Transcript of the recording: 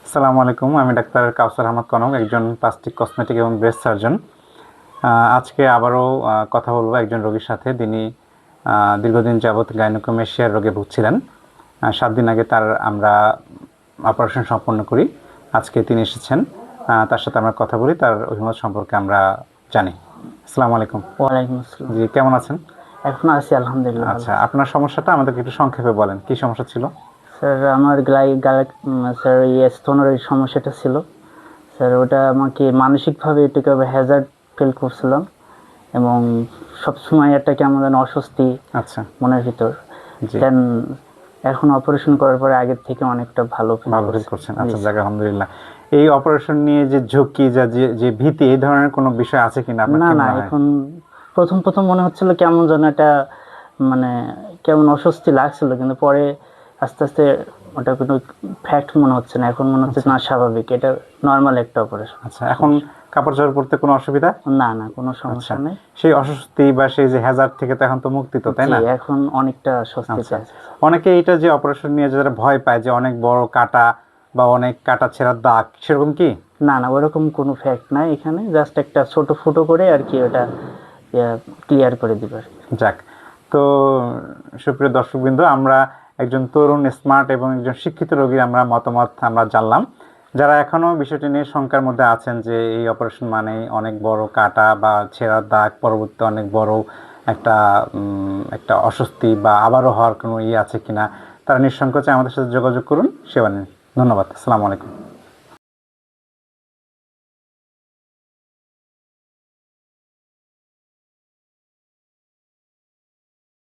আসসালামু আলাইকুম। আমি ডাক্তার কাউসার আহমদ কনক, একজন প্লাস্টিক কসমেটিক এবং ব্রেস্ট সার্জন। আজকে আবারও কথা বলবো একজন রোগীর সাথে। তিনি দীর্ঘদিন যাবৎ গাইনোকোমেশিয়ার রোগে ভুগছিলেন। 7 দিন আগে তার আমরা অপারেশন সম্পন্ন করি। আজকে তিনি এসেছেন, তার সাথে আমরা কথা বলি, তার অভিমত সম্পর্কে আমরা জানি। আসসালামু আলাইকুম। ওয়ালাইকুম আসসালাম। জি, কেমন আছেন? এখন আছি আলহামদুলিল্লাহ ভালো। আচ্ছা, আপনার সমস্যাটা আমাদেরকে একটু সংক্ষেপে বলেন, কি সমস্যা ছিল? স্যার আমার স্যার স্তনের এই সমস্যাটা ছিল। স্যার ওটা আমাকে মানসিকভাবে একটু হ্যাজার্ড ফিল করছিলাম এবং সবসময় একটা কেমন যেন অস্বস্তি আচ্ছা, মনের ভিতর। জি, দেন এখন অপারেশন করার পরে আগের থেকে অনেকটা ভালো ফিল ভালো ফিল করছি। করছেন। জি আচ্ছা, স্যার। যাক আলহামদুলিল্লাহ। এই অপারেশন নিয়ে যে ঝুঁকি, যে ভীতি, এই ধরনের কোনো বিষয় আছে কিনা, আপনার না কি না মনে হয়? এখন প্রথম প্রথম মনে হচ্ছিল কেমন যেন একটা মানে কেমন অস্বস্তি লাগছিল, কিন্তু পরে আস্তে আস্তে ওটা কোনো ফ্যাক্ট মনে হচ্ছে না, এখন মনে হচ্ছে আচ্ছা, না স্বাভাবিক, এটা নর্মাল একটা অপারেশন। আচ্ছা, এখন কাপড় চোপড় পরতে কোনো অসুবিধা? না না কোনো আচ্ছা, সমস্যা নেই। সেই অস্বস্তি বা সেই যে হ্যাজার্ড থেকে তো এখন তো মুক্তি, তো তাই জি না? এখন অনেকটা স্বস্তিতে আচ্ছা, আছে। অনেকে এটা যে অপারেশন নিয়ে যারা ভয় পায় যে অনেক বড় কাটা বা অনেক কাটা ছেঁড়ার দাগ, সেরকম কি? না না ওরকম কোনো ফ্যাক্ট নাই, এখানে জাস্ট একটা ছোট ফুটো করে আর কি ওটা ক্লিয়ার করে দিবে। যাক, তো সুপ্রিয় দর্শকবৃন্দ, আমরা একজন তরুণ, স্মার্ট এবং একজন শিক্ষিত রোগীর আমরা মতামত আমরা জানলাম। যারা এখনও বিষয়টি নিয়ে শঙ্কার মধ্যে আছেন যে এই অপারেশন মানে অনেক বড় কাটা বা ছেঁড়ার দাগ, পরবর্তী অনেক বড় একটা একটা অস্বস্তি বা আবারও হওয়ার কোনো আছে কিনা, তারা নিঃসংকোচে আমাদের সাথে যোগাযোগ করুন, সেবা নিন। ধন্যবাদ। আসসালামু আলাইকুম।